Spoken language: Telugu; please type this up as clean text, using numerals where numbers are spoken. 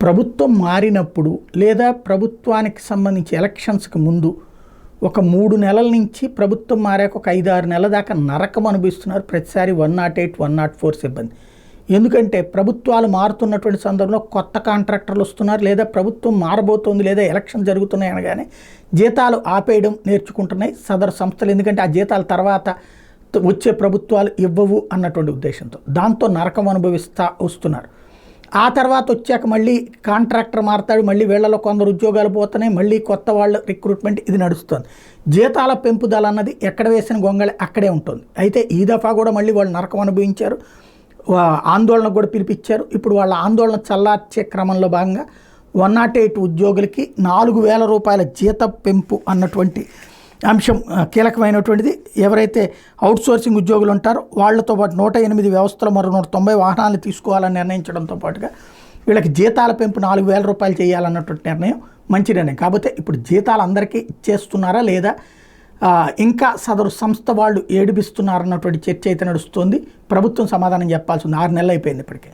ప్రభుత్వం మారినప్పుడు లేదా ప్రభుత్వానికి సంబంధించి ఎలక్షన్స్కి ముందు ఒక 3 నెలల నుంచి ప్రభుత్వం మారాక ఒక 5-6 నెలల దాకా నరకం అనుభవిస్తున్నారు ప్రతిసారి 108, 104 సిబ్బంది. ఎందుకంటే ప్రభుత్వాలు మారుతున్నటువంటి సందర్భంలో కొత్త కాంట్రాక్టర్లు వస్తున్నారు, లేదా ప్రభుత్వం మారబోతోంది, లేదా ఎలక్షన్ జరుగుతున్నాయి అనగానే జీతాలు ఆపేయడం నేర్చుకుంటున్నాయి సదరు సంస్థలు. ఎందుకంటే ఆ జీతాల తర్వాత వచ్చే ప్రభుత్వాలు ఇవ్వవు అన్నటువంటి ఉద్దేశంతో దాంతో నరకం అనుభవిస్తూ వస్తున్నారు. ఆ తర్వాత వచ్చాక మళ్ళీ కాంట్రాక్టర్ మారుతాడు, మళ్ళీ వీళ్ళలో కొందరు ఉద్యోగాలు పోతున్నాయి, మళ్ళీ కొత్త వాళ్ళ రిక్రూట్మెంట్ ఇది నడుస్తుంది. జీతాల పెంపుదల అన్నది ఎక్కడ వేసిన గొంగళి అక్కడే ఉంటుంది. అయితే ఈ దఫా కూడా మళ్ళీ వాళ్ళు నరకం అనుభవించారు, ఆందోళనకు కూడా పిలిపించారు. ఇప్పుడు వాళ్ళ ఆందోళన చల్లార్చే క్రమంలో భాగంగా 108 ఉద్యోగులకి 4,000 రూపాయల జీత పెంపు అన్నటువంటి అంశం కీలకమైనటువంటిది. ఎవరైతే అవుట్సోర్సింగ్ ఉద్యోగులు ఉంటారో వాళ్ళతో పాటు 108 వ్యవస్థలో మరో 190 వాహనాలు తీసుకోవాలని నిర్ణయించడంతో పాటుగా వీళ్ళకి జీతాల పెంపు 4,000 రూపాయలు చేయాలన్నటువంటి నిర్ణయం మంచి నిర్ణయం. కాకపోతే ఇప్పుడు జీతాలు అందరికీ ఇచ్చేస్తున్నారా లేదా ఇంకా సదరు సంస్థ వాళ్ళు ఏడిపిస్తున్నారన్నటువంటి చర్చ అయితే నడుస్తుంది. ప్రభుత్వం సమాధానం చెప్పాల్సి ఉంది. 6 నెలలు అయిపోయింది ఇప్పటికే.